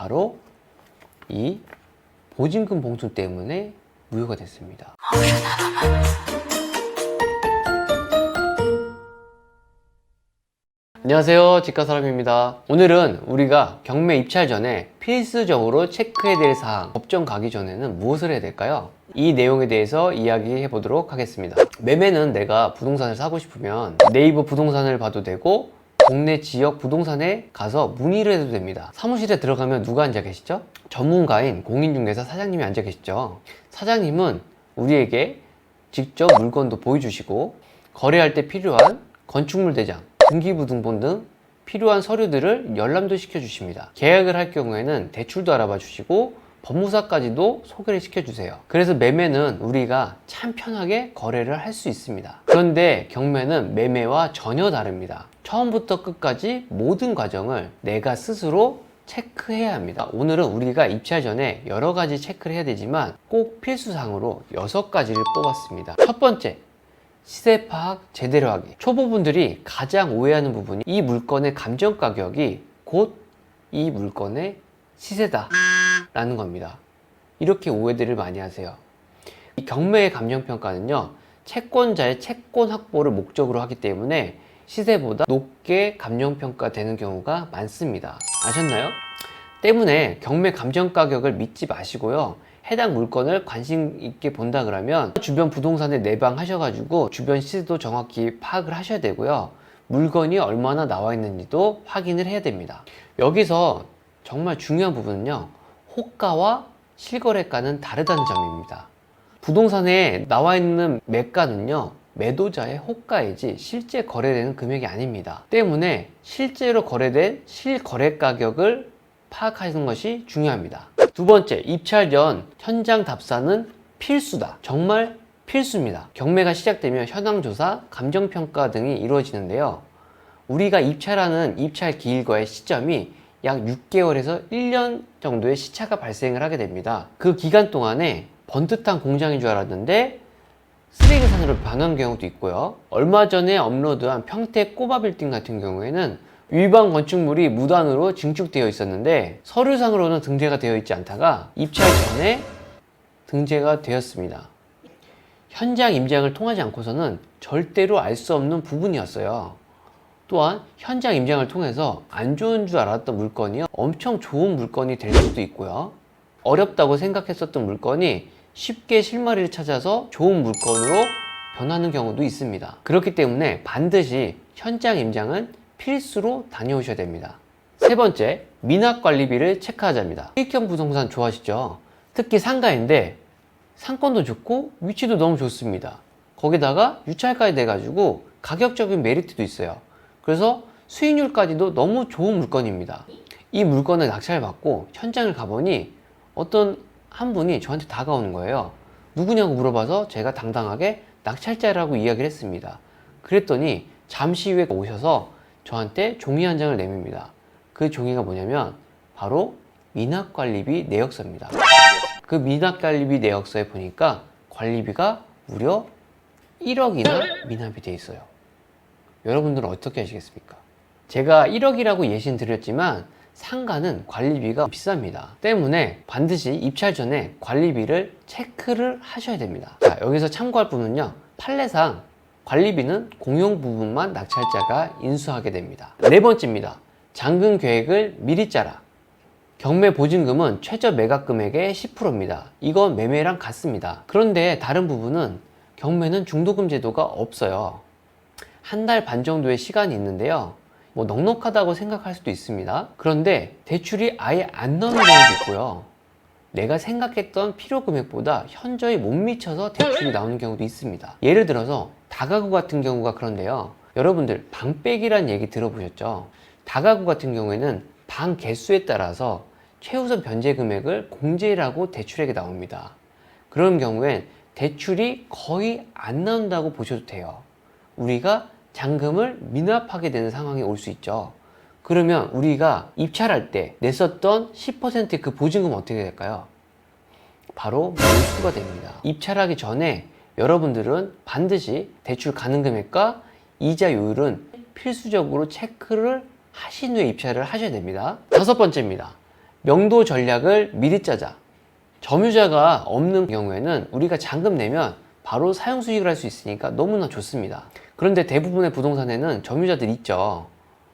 바로 이 보증금 봉투 때문에 무효가 됐습니다. 안녕하세요, 집가사람입니다. 오늘은 우리가 경매 입찰 전에 필수적으로 체크해야 될 사항, 법정 가기 전에는 무엇을 해야 될까요? 이 내용에 대해서 이야기해 보도록 하겠습니다. 매매는 내가 부동산을 사고 싶으면 네이버 부동산을 봐도 되고 동네 지역 부동산에 가서 문의를 해도 됩니다. 사무실에 들어가면 누가 앉아 계시죠? 전문가인 공인중개사 사장님이 앉아 계시죠. 사장님은 우리에게 직접 물건도 보여주시고 거래할 때 필요한 건축물 대장, 등기부등본 등 필요한 서류들을 열람도 시켜주십니다. 계약을 할 경우에는 대출도 알아봐 주시고 법무사까지도 소개를 시켜주세요. 그래서 매매는 우리가 참 편하게 거래를 할 수 있습니다. 그런데 경매는 매매와 전혀 다릅니다. 처음부터 끝까지 모든 과정을 내가 스스로 체크해야 합니다. 오늘은 우리가 입찰 전에 여러 가지 체크를 해야 되지만 꼭 필수사항으로 6가지를 뽑았습니다. 첫 번째, 시세 파악 제대로 하기. 초보분들이 가장 오해하는 부분이 이 물건의 감정 가격이 곧 이 물건의 시세다 라는 겁니다. 이렇게 오해들을 많이 하세요. 이 경매의 감정평가는요, 채권자의 채권 확보를 목적으로 하기 때문에 시세보다 높게 감정평가되는 경우가 많습니다. 아셨나요? 때문에 경매 감정가격을 믿지 마시고요, 해당 물건을 관심 있게 본다 그러면 주변 부동산에 내방하셔가지고 주변 시세도 정확히 파악을 하셔야 되고요, 물건이 얼마나 나와 있는지도 확인을 해야 됩니다. 여기서 정말 중요한 부분은요, 호가와 실거래가는 다르다는 점입니다. 부동산에 나와 있는 매가는요, 매도자의 호가이지 실제 거래되는 금액이 아닙니다. 때문에 실제로 거래된 실거래 가격을 파악하는 것이 중요합니다. 두 번째, 입찰 전 현장 답사는 필수다. 정말 필수입니다. 경매가 시작되면 현황조사, 감정평가 등이 이루어지는데요, 우리가 입찰하는 입찰 기일과의 시점이 약 6개월에서 1년 정도의 시차가 발생을 하게 됩니다. 그 기간 동안에 번듯한 공장인 줄 알았는데 쓰레기산으로 변한 경우도 있고요, 얼마 전에 업로드한 평택 꼬마빌딩 같은 경우에는 위반 건축물이 무단으로 증축되어 있었는데 서류상으로는 등재가 되어 있지 않다가 입찰 전에 등재가 되었습니다. 현장 임장을 통하지 않고서는 절대로 알 수 없는 부분이었어요. 또한 현장 임장을 통해서 안 좋은 줄 알았던 물건이 엄청 좋은 물건이 될 수도 있고요, 어렵다고 생각했었던 물건이 쉽게 실마리를 찾아서 좋은 물건으로 변하는 경우도 있습니다. 그렇기 때문에 반드시 현장 임장은 필수로 다녀오셔야 됩니다. 세 번째, 미납관리비를 체크하자입니다. 수익형 부동산 좋아하시죠? 특히 상가인데 상권도 좋고 위치도 너무 좋습니다. 거기다가 유찰까지 돼가지고 가격적인 메리트도 있어요. 그래서 수익률까지도 너무 좋은 물건입니다. 이 물건을 낙찰을 받고 현장을 가보니 어떤 한 분이 저한테 다가오는 거예요. 누구냐고 물어봐서 제가 당당하게 낙찰자라고 이야기를 했습니다. 그랬더니 잠시 후에 오셔서 저한테 종이 한 장을 내밉니다. 그 종이가 뭐냐면 바로 미납관리비 내역서입니다. 그 미납관리비 내역서에 보니까 관리비가 무려 1억이나 미납이 돼 있어요. 여러분들은 어떻게 하시겠습니까? 제가 1억이라고 예시는 드렸지만 상가는 관리비가 비쌉니다. 때문에 반드시 입찰 전에 관리비를 체크를 하셔야 됩니다. 자, 여기서 참고할 부분은요, 판례상 관리비는 공용 부분만 낙찰자가 인수하게 됩니다. 네 번째입니다. 잔금 계획을 미리 짜라. 경매 보증금은 최저 매각 금액의 10%입니다. 이건 매매랑 같습니다. 그런데 다른 부분은 경매는 중도금 제도가 없어요. 한 달 반 정도의 시간이 있는데요, 뭐 넉넉하다고 생각할 수도 있습니다. 그런데 대출이 아예 안 나오는 경우도 있고요, 내가 생각했던 필요 금액보다 현저히 못 미쳐서 대출이 나오는 경우도 있습니다. 예를 들어서 다가구 같은 경우가 그런데요, 여러분들 방빼기란 얘기 들어보셨죠? 다가구 같은 경우에는 방 개수에 따라서 최우선 변제 금액을 공제라고 대출액이 나옵니다. 그런 경우엔 대출이 거의 안 나온다고 보셔도 돼요. 우리가 잔금을 미납하게 되는 상황이 올 수 있죠. 그러면 우리가 입찰할 때 냈었던 10%의 그 보증금은 어떻게 될까요? 바로 몰수가 됩니다. 입찰하기 전에 여러분들은 반드시 대출 가능 금액과 이자 요율은 필수적으로 체크를 하신 후에 입찰을 하셔야 됩니다. 다섯 번째입니다. 명도 전략을 미리 짜자. 점유자가 없는 경우에는 우리가 잔금 내면 바로 사용 수익을 할 수 있으니까 너무나 좋습니다. 그런데 대부분의 부동산에는 점유자들이 있죠.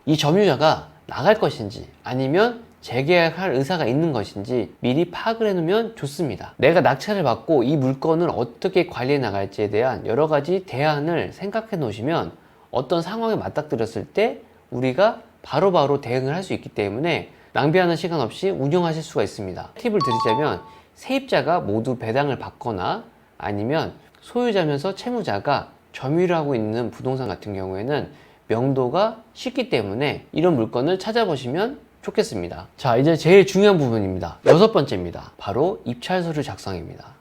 이 점유자가 나갈 것인지 아니면 재계약할 의사가 있는 것인지 미리 파악을 해놓으면 좋습니다. 내가 낙찰을 받고 이 물건을 어떻게 관리해 나갈지에 대한 여러 가지 대안을 생각해 놓으시면 어떤 상황에 맞닥뜨렸을 때 우리가 바로바로 대응을 할 수 있기 때문에 낭비하는 시간 없이 운영하실 수가 있습니다. 팁을 드리자면 세입자가 모두 배당을 받거나 아니면 소유자면서 채무자가 점유를 하고 있는 부동산 같은 경우에는 명도가 쉽기 때문에 이런 물건을 찾아보시면 좋겠습니다. 자, 이제 제일 중요한 부분입니다. 6번째입니다. 바로 입찰 서류 작성입니다.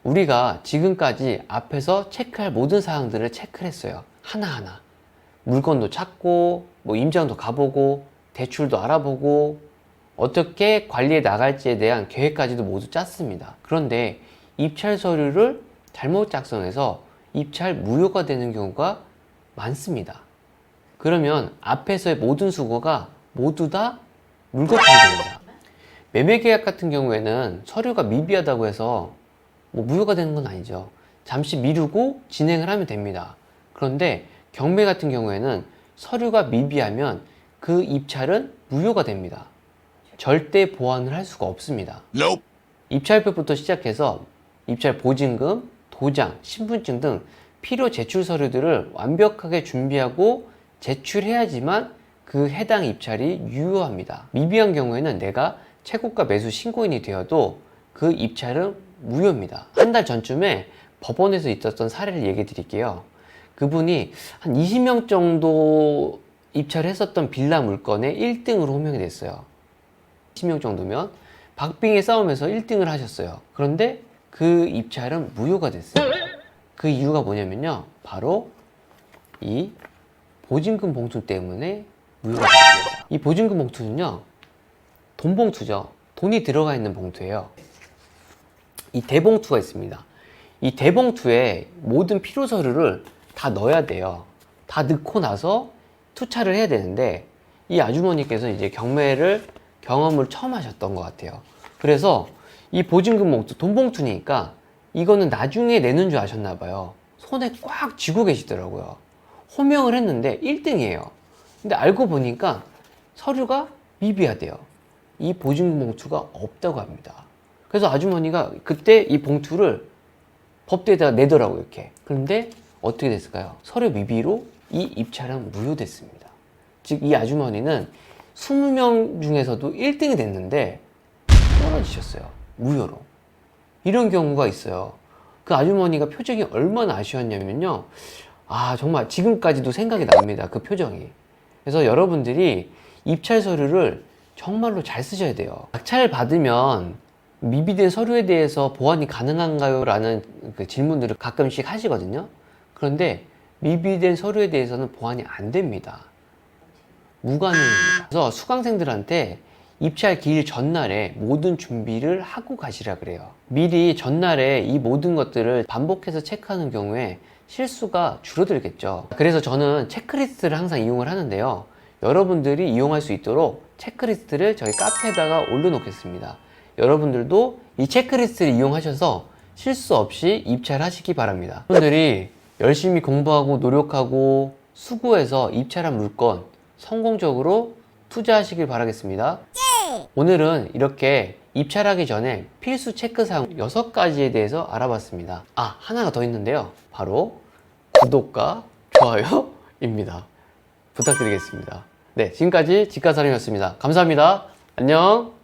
우리가 지금까지 앞에서 체크할 모든 사항들을 체크를 했어요. 하나하나. 물건도 찾고, 임장도 가보고, 대출도 알아보고, 어떻게 관리해 나갈지에 대한 계획까지도 모두 짰습니다. 그런데 입찰 서류를 잘못 작성해서 입찰 무효가 되는 경우가 많습니다. 그러면 앞에서의 모든 수고가 모두 다 물거품이 됩니다. 매매계약 같은 경우에는 서류가 미비하다고 해서 무효가 되는 건 아니죠. 잠시 미루고 진행을 하면 됩니다. 그런데 경매 같은 경우에는 서류가 미비하면 그 입찰은 무효가 됩니다. 절대 보완을 할 수가 없습니다. 입찰표부터 시작해서 입찰 보증금, 도장, 신분증 등 필요 제출 서류들을 완벽하게 준비하고 제출해야지만 그 해당 입찰이 유효합니다. 미비한 경우에는 내가 최고가 매수 신고인이 되어도 그 입찰은 무효입니다. 한 달 전쯤에 법원에서 있었던 사례를 얘기해 드릴게요. 그분이 한 20명 정도 입찰을 했었던 빌라 물건에 1등으로 호명이 됐어요. 10명 정도면 박빙의 싸움에서 1등을 하셨어요. 그런데 그 입찰은 무효가 됐어요. 그 이유가 뭐냐면요, 바로 이 보증금 봉투 때문에 무효가 됐습니다. 이 보증금 봉투는요, 돈 봉투죠. 돈이 들어가 있는 봉투예요. 이 대봉투가 있습니다. 이 대봉투에 모든 필요 서류를 다 넣어야 돼요. 다 넣고 나서 투차를 해야 되는데 이 아주머니께서 이제 경험을 처음 하셨던 것 같아요. 그래서 이 보증금 봉투, 돈 봉투니까 이거는 나중에 내는 줄 아셨나 봐요. 손에 꽉 쥐고 계시더라고요. 호명을 했는데 1등이에요. 근데 알고 보니까 서류가 미비하대요. 이 보증금 봉투가 없다고 합니다. 그래서 아주머니가 그때 이 봉투를 법대에다가 내더라고요, 이렇게. 그런데 어떻게 됐을까요? 서류 미비로 이 입찰은 무효됐습니다. 즉, 이 아주머니는 20명 중에서도 1등이 됐는데 떨어지셨어요. 무효로. 이런 경우가 있어요. 그 아주머니가 표정이 얼마나 아쉬웠냐면요. 정말 지금까지도 생각이 납니다. 그 표정이. 그래서 여러분들이 입찰 서류를 정말로 잘 쓰셔야 돼요. 낙찰 받으면 미비된 서류에 대해서 보완이 가능한가요? 라는 그 질문들을 가끔씩 하시거든요. 그런데 미비된 서류에 대해서는 보완이 안 됩니다. 무관용입니다. 그래서 수강생들한테 입찰 기일 전날에 모든 준비를 하고 가시라 그래요. 미리 전날에 이 모든 것들을 반복해서 체크하는 경우에 실수가 줄어들겠죠. 그래서 저는 체크리스트를 항상 이용을 하는데요. 여러분들이 이용할 수 있도록 체크리스트를 저희 카페에다가 올려놓겠습니다. 여러분들도 이 체크리스트를 이용하셔서 실수 없이 입찰하시기 바랍니다. 여러분들이 열심히 공부하고 노력하고 수고해서 입찰한 물건 성공적으로 투자하시길 바라겠습니다. 오늘은 이렇게 입찰하기 전에 필수 체크사항 6가지에 대해서 알아봤습니다. 하나가 더 있는데요. 바로 구독과 좋아요입니다. 부탁드리겠습니다. 네, 지금까지 집가사령이었습니다. 감사합니다. 안녕.